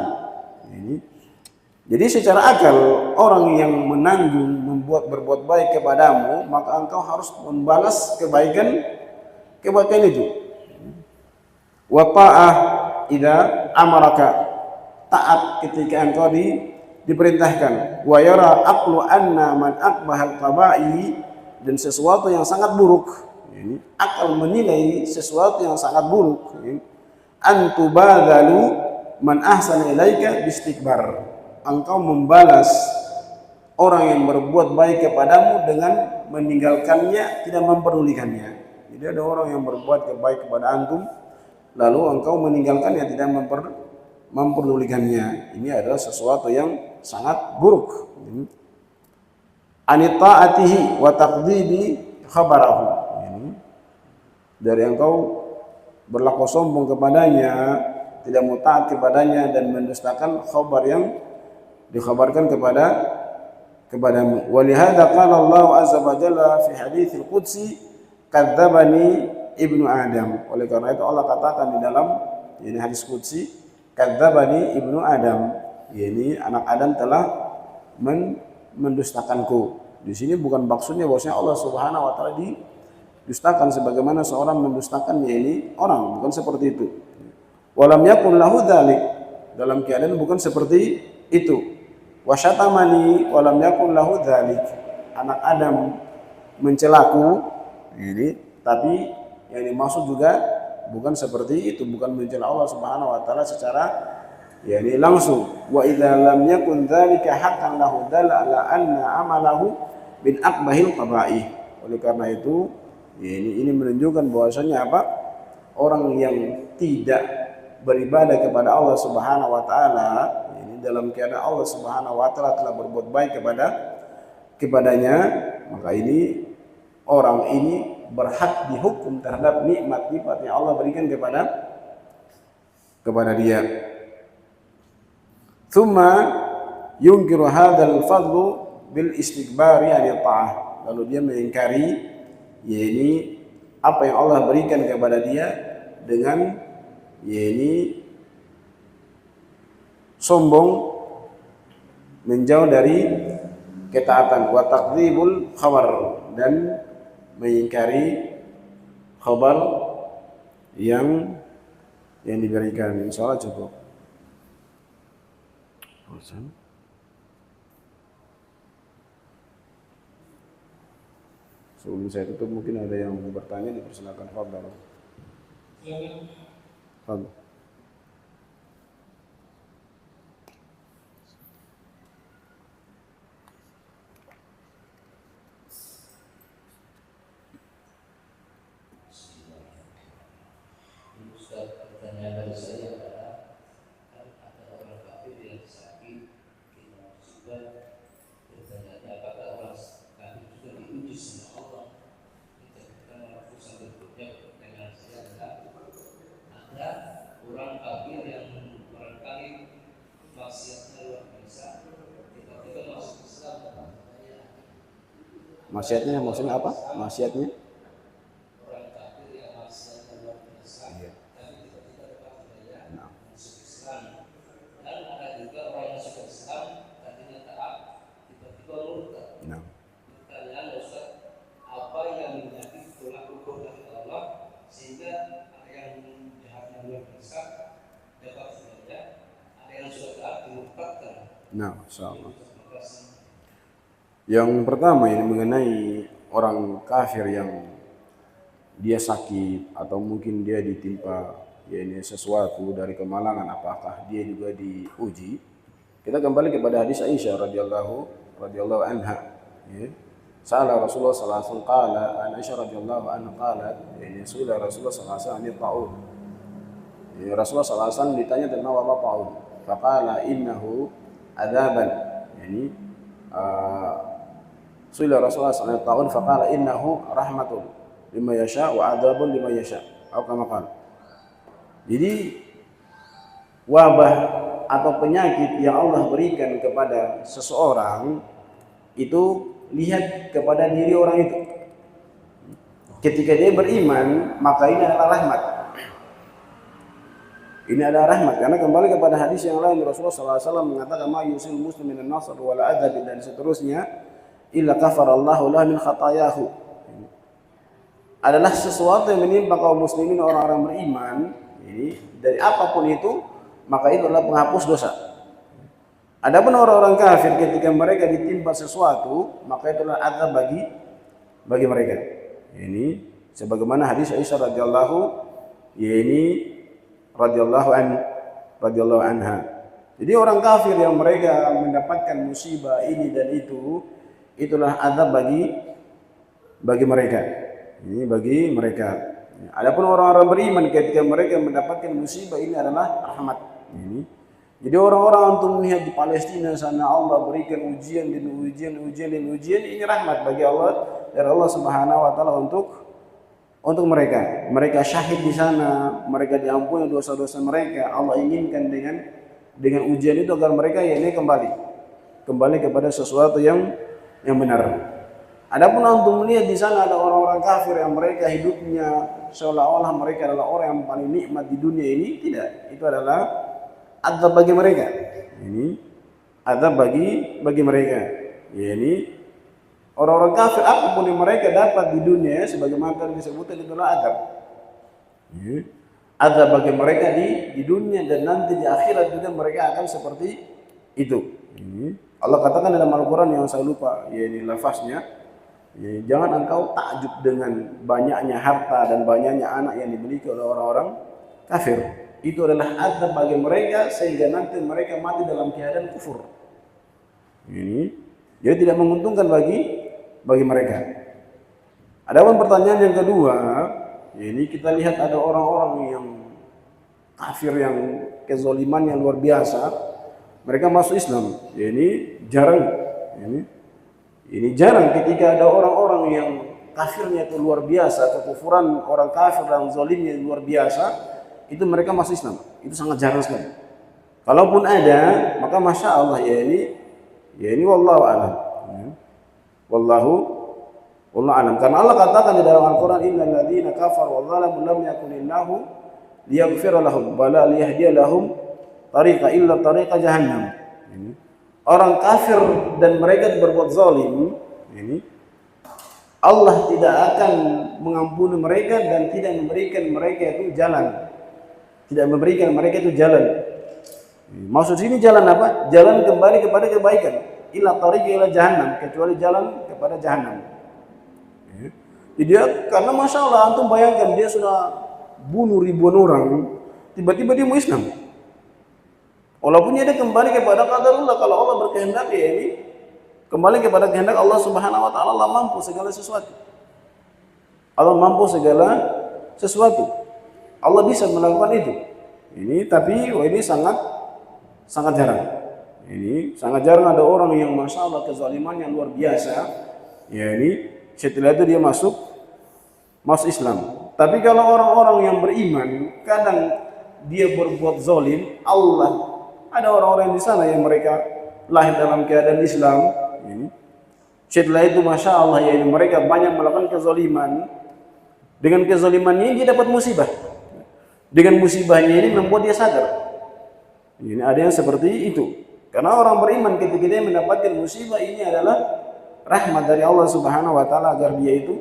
Speaker 1: Ini jadi secara akal orang yang menanggung berbuat baik kepadamu, maka engkau harus membalas kebaikan itu. Wa ta'ah idza amaraka, taat ketika engkau diperintahkan. Wa yara aqlu anna man aqbahal qaba'i, dan sesuatu yang sangat buruk ini akal menilai sesuatu yang sangat buruk. Antubadalu man ahsana ilaika bistikbar. Engkau membalas orang yang berbuat baik kepadamu dengan meninggalkannya, tidak memperdulikannya. Jadi ada orang yang berbuat baik kepada antum, lalu engkau meninggalkannya, tidak memperdulikannya. Ini adalah sesuatu yang sangat buruk. Anita'atihi wa taqdhibi khabarahu. Dari engkau berlaku sombong kepadanya, tidak mau taat kepadanya, dan mendustakan khabar yang dikhabarkan kepadamu. Walihada qala Allah azza wa jalla fi haditsil qudsi kadzdzabani ibnu Adam. Oleh karena itu Allah katakan di dalam ini hadis qudsi, kadzdzabani ibnu Adam. Ini anak Adam telah mendustakanku. Di sini bukan maksudnya bahwasanya Allah Subhanahu wa taala didustakan sebagaimana seorang mendustakan ini orang, bukan seperti itu. Walam yakun lahu dzalik, dalam keadaan bukan seperti itu. Wasyatamani walam yakun lahu dzalik, anak Adam mencelaku ini, tapi yang dimaksud juga bukan seperti itu, bukan mencela Allah Subhanahu wa taala secara yakni langsung. Wa idza lam yakun dzalika haqqan lahu dalla anna amalahu min aqbahil qaba'ih. Oleh karena itu ini menunjukkan bahwasanya apa? Orang yang tidak beribadah kepada Allah Subhanahu wa taala ini dalam keadaan Allah Subhanahu wa taala telah berbuat baik kepadanya, maka ini orang ini berhak dihukum terhadap nikmat-nikmat yang Allah berikan kepada dia. Thumma yunkiru hadzal fadlu bil istikbari an ta'ah. Lalu dia mengingkari yakni apa yang Allah berikan kepada dia dengan yakni sombong, menjauh dari ketaatan, wa takdzibul khabar, dan mengingkari khabar yang diberikan. Insyaallah cukup. Sebelum saya tutup mungkin ada yang bertanya, dipersilakan. Fadhal. Fadhal.
Speaker 2: Pertanyaan dari saya adalah, ada orang kafir yang sakit, kita juga bertanya apakah orang kafir juga diuji sama Allah. Kita melakukan berikutnya. Pertanyaan saya adalah, ada orang kafir yang barangkali maksiatnya luar biasa, tiba-tiba masuk Islam.
Speaker 1: Maksiatnya maksudnya apa? Maksiatnya?
Speaker 2: Orang kafir yang maksiatnya luar biasa.
Speaker 1: Iya.
Speaker 2: Dan ada juga orang yang sudah Islam tadinya taat, tiba-tiba murtad. Pertanyaan Ustaz, apa yang menjadi tolak ukur dari Allah sehingga ada yang jahatnya luar biasa dapat saja, ada yang sudah taat dimurtadkan.
Speaker 1: Insyaallah. Yang pertama ini mengenai orang kafir yang dia sakit atau mungkin dia ditimpa ini sesuatu dari kemalangan, apakah dia juga diuji? Kita kembali kepada hadis Aisyah radhiyallahu anha. Ya. Sa'ala Rasulullah sallallahu alaihi wasallam qala, Aisyah radhiyallahu anha qalat, ini sudah Rasulullah sallallahu alaihi wasallam ta'ud. Ya, Rasulullah sallallahu alaihi wasallam ditanya tentang wabah ta'ud. Faqala innahu adzaban. Yani sudah Rasulullah sallallahu alaihi wasallam faqala innahu rahmatun lima yasha wa adzabun lima yasha. Atau kama qala. Jadi wabah atau penyakit yang Allah berikan kepada seseorang itu lihat kepada diri orang itu. Ketika dia beriman, maka ini adalah rahmat. Ini adalah rahmat, karena kembali kepada hadis yang lain Rasulullah SAW mengatakan ma yusil muslim minan nasr wal adab dan seterusnya illa kafarallahu lahu min khatayahu. Adalah sesuatu yang menimpa kaum muslimin, orang-orang beriman ini dari apapun itu, maka itu adalah penghapus dosa. Adapun orang-orang kafir ketika mereka ditimpa sesuatu, maka itu adalah azab bagi mereka. Ini Sebagaimana hadis Aisyah radhiyallahu radhiyallahu anha. Jadi orang kafir yang mereka mendapatkan musibah ini dan itulah azab bagi mereka. Ini bagi mereka. Adapun orang-orang beriman ketika mereka mendapatkan musibah ini adalah rahmat. Ini. Jadi orang-orang untuk melihat di Palestina sana Allah berikan ujian ini rahmat bagi Allah dari Allah Subhanahu wa taala untuk mereka. Mereka syahid di sana, mereka diampuni dosa-dosa mereka. Allah inginkan dengan ujian itu agar mereka ini kembali kepada sesuatu yang benar. Adapun antum melihat di sana ada orang-orang kafir yang mereka hidupnya seolah-olah mereka adalah orang yang paling nikmat di dunia ini, tidak. Itu adalah azab bagi mereka. Ini azab bagi mereka. Ya, ini orang-orang kafir apapun yang mereka dapat di dunia sebagaimana tadi disebutkan itulah azab. Ya. Azab bagi mereka di dunia dan nanti di akhirat juga mereka akan seperti itu. Ini Allah katakan dalam Al-Qur'an yang saya lupa ya ini lafaznya. Ya, jangan engkau takjub dengan banyaknya harta dan banyaknya anak yang dimiliki oleh orang-orang kafir. Itu adalah azab bagi mereka sehingga nanti mereka mati dalam keadaan kufur. Ini jadi tidak menguntungkan bagi mereka. Adapun pertanyaan yang kedua, ini kita lihat ada orang-orang yang kafir yang kezaliman yang luar biasa. Mereka masuk Islam. Ya, ini jarang. Ini jarang ketika ada orang-orang yang kafirnya itu luar biasa, kekufuran orang kafir dan zalimnya luar biasa, itu mereka masuk Islam. Itu sangat jarang sekali. Kalaupun ada, maka masya Allah ya ini wallahu a'lam. Wallahu a'lam. Karena Allah katakan di dalam Al-Qur'an innal ladzina kafaru wa dzalamu lam yakunillahu liyaghfira lahum wala liyahdiya lahum tariqa illa tariqa jahannam. Orang kafir dan mereka berbuat zalim, ini Allah tidak akan mengampuni mereka dan tidak memberikan mereka itu jalan. Tidak memberikan mereka itu jalan. Maksud sini jalan apa? Jalan kembali kepada kebaikan. Ila tariqi ila jahannam, kecuali jalan kepada jahannam. Jadi karena masya Allah antum bayangkan dia sudah bunuh ribuan orang, tiba-tiba dia mau Islam. Walaupun dia kembali kepada qadarullah, kalau Allah berkehendak ya ini kembali kepada kehendak Allah Subhanahu wa taala. Allah mampu segala sesuatu. Allah mampu segala sesuatu. Allah bisa melakukan itu. Ini tapi ini sangat jarang. Ini sangat jarang ada orang yang masya Allah kezaliman yang luar biasa. Ya ini setelah itu dia masuk Islam. Tapi kalau orang-orang yang beriman kadang dia berbuat zalim, ada orang-orang di sana yang mereka lahir dalam keadaan Islam. Setelah itu masya Allah ya mereka banyak melakukan kezaliman. Dengan kezaliman ini dia dapat musibah. Dengan musibahnya ini membuat dia sadar. Ini ada yang seperti itu. Karena orang beriman ketika dia mendapatkan musibah ini adalah rahmat dari Allah Subhanahu wa taala agar dia itu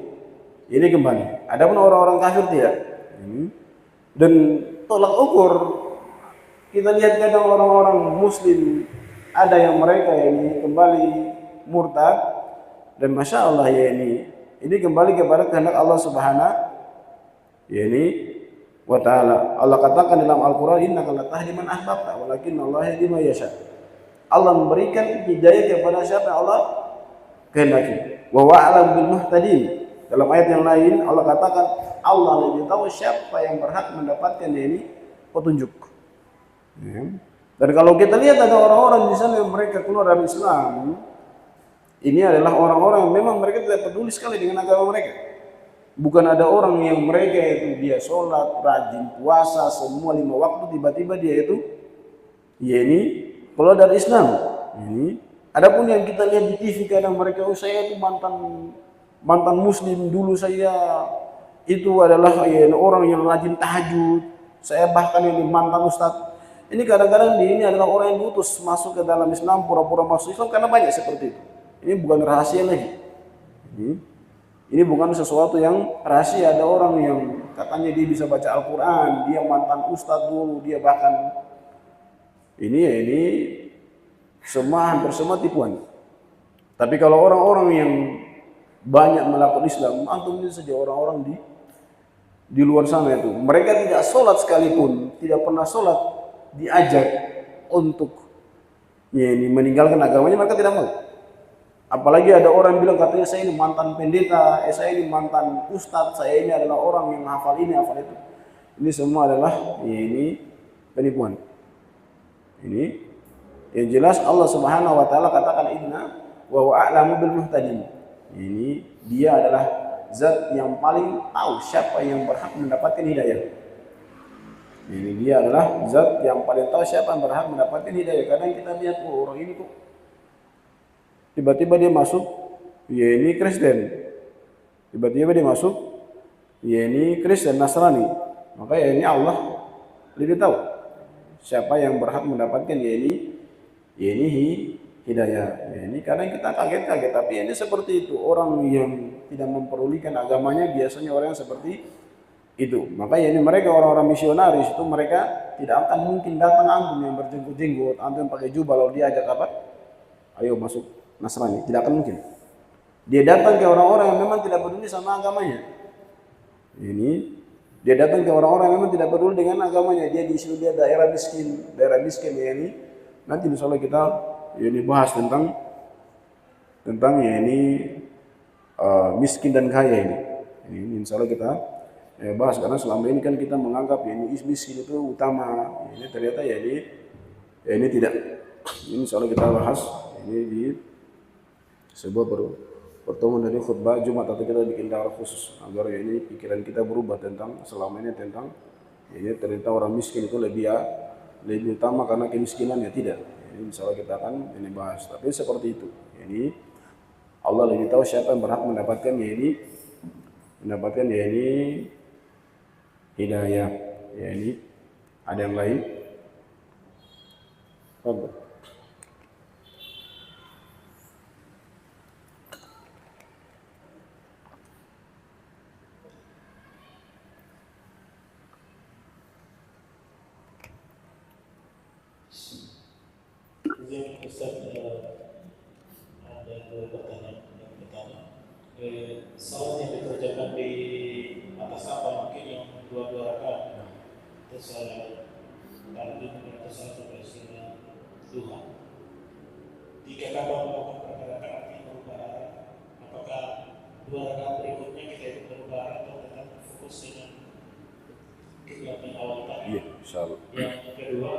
Speaker 1: ini kembali. Adapun orang-orang kafir tidak. Dan tolak ukur kita lihat kadang orang-orang muslim ada yang mereka ini kembali murtad dan masya Allah ya ini kembali kepada kehendak Allah Subhanahu wa taala. Allah katakan dalam Al-Qur'an innaka latahdi man ahbabta walakinnallaha yahdi man yasha. Allah memberikan hidayah kepada siapa Allah kehendaki. Wa wa'lam bil muhtadin. Dalam ayat yang lain Allah katakan Allah lebih tahu siapa yang berhak mendapatkan ini petunjuk. Dan kalau kita lihat ada orang-orang di sana yang mereka keluar dari Islam, ini adalah orang-orang yang memang mereka tidak peduli sekali dengan agama mereka. Bukan ada orang yang mereka itu dia sholat, rajin puasa, semua 5 waktu tiba-tiba dia itu ini keluar dari Islam. Adapun yang kita lihat di TV kadang mereka saya itu mantan muslim dulu, saya itu adalah orang yang rajin tahajud, saya bahkan ini mantan ustadz. Ini kadang-kadang ini adalah orang yang diutus masuk ke dalam Islam, pura-pura masuk Islam karena banyak seperti itu. Ini bukan rahasia lagi. Ini bukan sesuatu yang rahasia. Ada orang yang katanya dia bisa baca Al-Quran, dia mantan ustadz dulu, dia bahkan ini hampir semua tipuan. Tapi kalau orang-orang yang banyak melakukan Islam, antum ini saja orang-orang di luar sana itu. Mereka tidak sholat sekalipun, tidak pernah sholat, diajak untuk ya ini meninggalkan agamanya, mereka tidak mau. Apalagi ada orang bilang katanya saya ini mantan pendeta, saya ini mantan ustadz, saya ini adalah orang yang hafal ini, hafal itu. Ini semua adalah ya ini penipuan. Ini yang jelas Allah Subhanahu wa taala katakan inna wa huwa a'lamu bil muhtadin. Ini dia adalah zat yang paling tahu siapa yang berhak mendapatkan hidayah. Ini dia adalah zat yang paling tahu siapa yang berhak mendapatkan hidayah. Kadang kita lihat orang ini kok tiba-tiba dia masuk ya ini Kristen. Tiba-tiba dia masuk ya ini Kristen Nasrani. Maka ya ini Allah lebih tahu siapa yang berhak mendapatkan ya ini hidayah. Ya ini kadang kita kaget-kaget, tapi ini seperti itu. Orang yang tidak mempedulikan agamanya biasanya orang yang seperti itu. Maka ya ini mereka orang-orang misionaris itu mereka tidak akan mungkin datang antum yang berjenggot-jenggot, antum yang pakai jubah lalu dia ajak apa? Ayo masuk Nasrani, tidak akan mungkin. Dia datang ke orang-orang yang memang tidak peduli sama agamanya. Ini dia datang ke orang-orang yang memang tidak peduli dengan agamanya. Dia di sini dia daerah miskin ya ini. Nanti insyaallah kita ya ini bahas tentang ya ini miskin dan kaya ini. Ini insyaallah kita bahas karena selama ini kan kita menganggap ya ini miskin itu utama. Ini ternyata ya ini tidak. Ini insyaallah kita bahas ini di sebuah pertemuan dari khutbah Jumat, atau kita bikin daurah khusus agar ya ini pikiran kita berubah tentang selama ini tentang ini ternyata orang miskin itu lebih utama karena kemiskinan ya tidak. Ini insyaallah kita akan ini bahas. Tapi seperti itu. Ini Allah lebih tahu siapa yang berhak mendapatkan ya ini hidayah. Ya ini ada yang lain.
Speaker 2: Ustaz, ada dua pertanyaan. Yang pertama, salat yang dikerjakan di atas kapal mungkin yang dua rakaat, terus tahajud atau salat bersama Tuhan. Jika kapal melakukan pergerakan arti berubah arah, apakah dua rakaat berikutnya kita itu berubah arah atau tetap fokus dengan kiblat yang awal tadi?
Speaker 1: Iya, insyaallah.
Speaker 2: Yang kedua,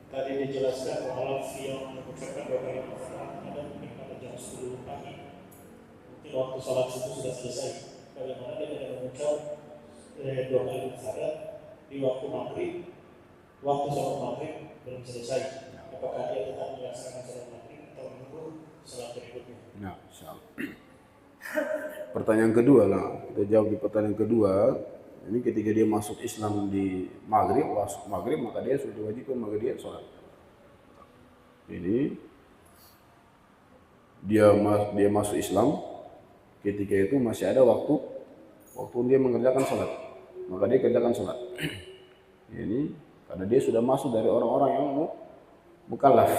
Speaker 2: tadi dijelaskan bahwa yang mengucapkan dua kali Al-Quran ada mungkin pada jam 10 pagi, mungkin waktu sholat subuh sudah selesai. Bagaimana dia tidak mengucap dua kali syahadat di waktu maghrib, waktu sholat maghrib belum selesai? Apakah dia tetap melaksanakan sholat maghrib atau menunggu sholat berikutnya?
Speaker 1: Nah, insyaallah. Pertanyaan kedua lah, kita jawab di pertanyaan kedua. Ini ketika dia masuk Islam di maghrib, maka dia sudah diwajibkan maka dia sholat. Ini dia masuk Islam, ketika itu masih ada waktu dia mengerjakan sholat, maka dia kerjakan sholat. Ini karena dia sudah masuk dari orang-orang yang mukallaf,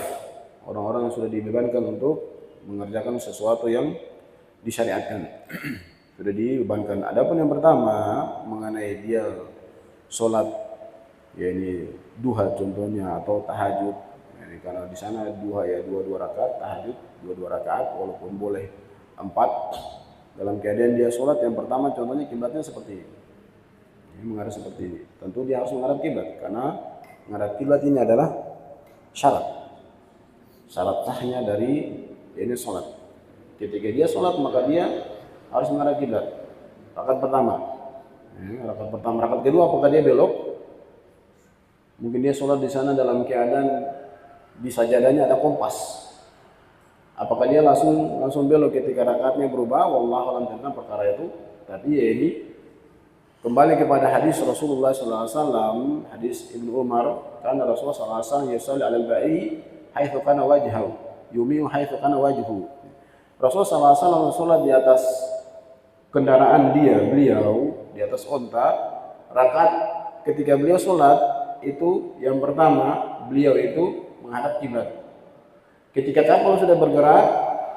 Speaker 1: orang-orang yang sudah dibebankan untuk mengerjakan sesuatu yang disyariatkan. Sudah dibebankan. Adapun yang pertama mengenai dia sholat ya ini duha contohnya atau tahajud. Yani karena di sana duha ya dua rakaat, tahajud dua rakaat walaupun boleh 4. Dalam keadaan dia sholat yang pertama contohnya kiblatnya seperti ini. Ini menghadap seperti ini. Tentu dia harus menghadap kiblat karena menghadap kiblat ini adalah syarat sahnya dari ini sholat. Ketika dia sholat maka dia harus menghadap kiblat. Rakaat pertama. Rakaat kedua apakah dia belok? Mungkin dia sholat di sana dalam keadaan di sajadahnya ada kompas. Apakah dia langsung belok ketika rakaatnya berubah? Wallahu a'lam tentang perkara itu. Tapi ya ini kembali kepada hadis Rasulullah SAW, hadis Ibnu Umar, karena Rasulullah SAW yusalli 'alal ba'i haitsu kana wajhahu, yumiu haitsu kana wajhuhu. Rasulullah SAW sholat di atas kendaraan beliau di atas onta. Rakaat ketika beliau sholat itu yang pertama beliau itu menghadap kiblat. Ketika kapal sudah bergerak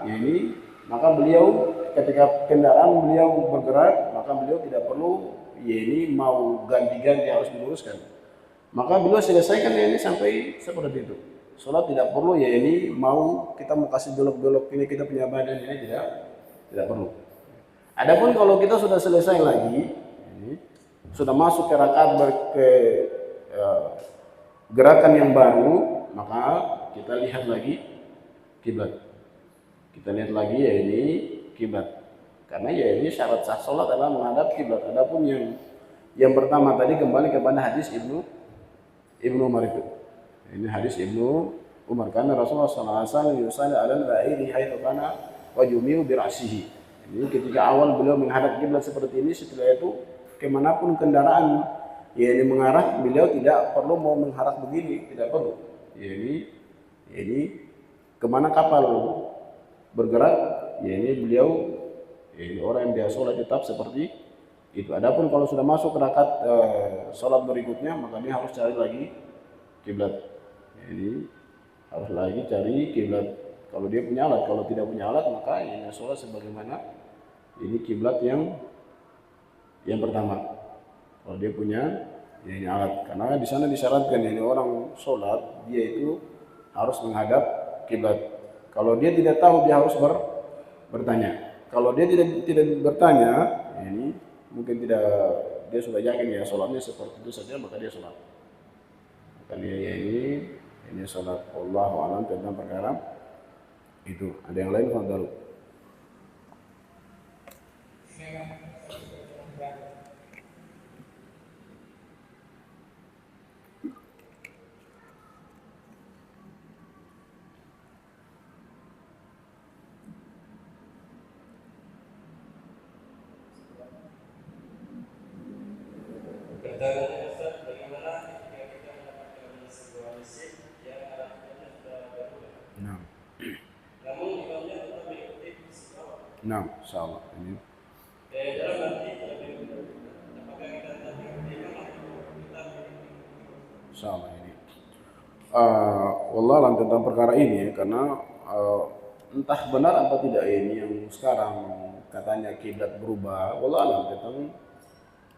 Speaker 1: ini maka beliau ketika kendaraan beliau bergerak maka beliau tidak perlu ya ini mau ganti-ganti harus diluruskan. Maka beliau selesaikan ya ini sampai seperti itu. Sholat tidak perlu ya ini mau kita mau kasih belok-belok ini kita punya badan ini tidak perlu. Adapun kalau kita sudah selesai lagi, ini, sudah masuk ke rakaat gerakan yang baru, maka kita lihat lagi kiblat. Kita lihat lagi ya ini kiblat. Karena ya ini syarat sah sholat adalah menghadap kiblat. Adapun yang pertama tadi kembali kepada hadis Ibnu Umar itu. Ini hadis Ibnu Umar karena Rasulullah SAW yusalli ala al-ba'iri haitsu kana wa yumiu bi ra'sihi. Ini ketika awal beliau menghadap kiblat seperti ini, setelah itu kemanapun kendaraan ya ini mengarah, beliau tidak perlu mau menghadap begini, tidak perlu. Ya ini kemana kapal bergerak, ya ini beliau ya ini orang yang biasa sholat tetap seperti itu. Adapun kalau sudah masuk ke rakaat sholat berikutnya, maka dia harus cari lagi kiblat. Jadi harus lagi cari kiblat. Kalau dia punya alat, kalau tidak punya alat, maka ini sholat sebagaimana ini kiblat yang pertama. Kalau dia punya ya ini alat, karena di sana disyaratkan ini orang sholat dia itu harus menghadap kiblat. Kalau dia tidak tahu dia harus bertanya. Kalau dia tidak bertanya, ini mungkin tidak, dia sudah yakin ya sholatnya seperti itu saja, maka dia sholat. Maka dia ya ini sholat. Wallahu a'lam tentang perkara itu. Ada yang lain fadhal.
Speaker 2: Pertanyaannya Ustaz, bagaimana ketika kita mendapatkan sebuah masjid yang arahnya sudah berubah? Namun imamnya tetap mengikuti sisi bawah.
Speaker 1: Insyaallah ini.
Speaker 2: Dalam arti apakah kita tetap mengikuti imam atau kita
Speaker 1: Insyaallah ini. Wallah alam tentang perkara ini ya, karena entah benar apa tidak ini yang sekarang katanya kiblat berubah. Wallah alam tentang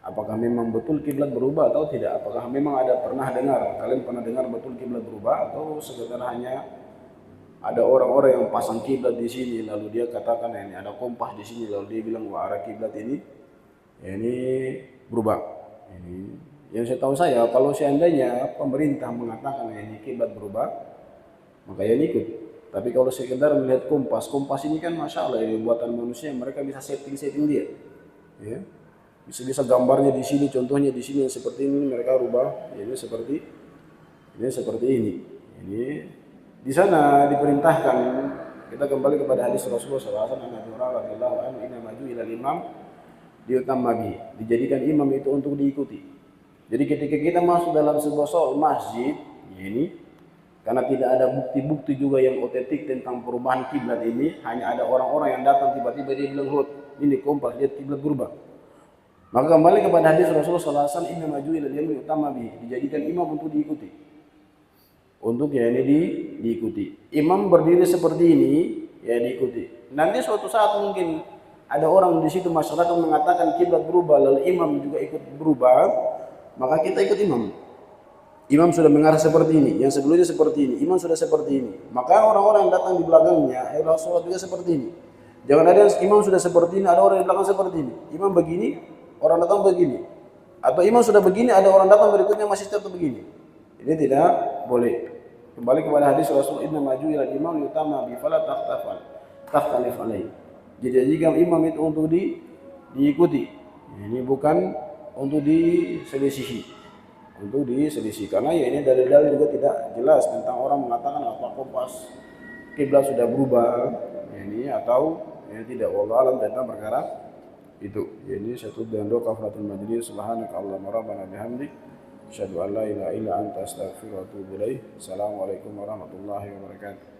Speaker 1: apakah memang betul kiblat berubah atau tidak? Apakah memang kalian pernah dengar betul kiblat berubah atau sekedar hanya ada orang-orang yang pasang kiblat di sini lalu dia katakan ini ada kompas di sini lalu dia bilang wah arah kiblat ini berubah. Ini yang saya tahu kalau seandainya pemerintah mengatakan ini kiblat berubah, maka ya ikut. Tapi kalau sekedar melihat kompas ini kan masya Allah ini buatan manusia, mereka bisa setting dia, ya. Bisa gambarnya di sini, contohnya di sini yang seperti ini mereka rubah, ini seperti ini. Ini di sana diperintahkan kita kembali kepada hadis Rasulullah SAW radhiyallahu anhu inna maju ila imam diutamma dijadikan imam itu untuk diikuti. Jadi ketika kita masuk dalam sebuah sholat masjid ini, karena tidak ada bukti-bukti juga yang otentik tentang perubahan kiblat ini, hanya ada orang-orang yang datang tiba-tiba dia bilang ini kompas dia kiblat berubah. Maka kembali kepada hadis Rasulullah SAW inna maju ila imam diutamma dijadikan imam untuk diikuti. Untuk ya ini diikuti. Imam berdiri seperti ini ya diikuti. Nanti suatu saat mungkin ada orang di situ masyarakat mengatakan kiblat berubah lalu imam juga ikut berubah, maka kita ikut imam. Imam sudah mengarah seperti ini, yang sebelumnya seperti ini, imam sudah seperti ini. Maka orang-orang yang datang di belakangnya, Rasulullah juga seperti ini. Jangan ada yang imam sudah seperti ini, ada orang di belakang seperti ini. Imam begini, orang datang begini. Atau imam sudah begini, ada orang datang berikutnya masih tetap begini. Ini tidak boleh. Kembali kepada hadis Rasul inna maju ila imam yutama bi fala takhtalif alaihi. Jadi jika imam itu untuk diikuti. Ini bukan untuk diselisihi. Karena ya ini dalil-dalil juga tidak jelas tentang orang mengatakan apa kompas kiblat sudah berubah ini atau ini tidak. Wallahu alam tentang perkara itu. Ini satu dan doa kafaratul majlis subhanaka allahumma rabbana bihamdik asyhadu an la ilaha illa anta astaghfiruka wa atubu ilaik. Assalamualaikum warahmatullahi wabarakatuh.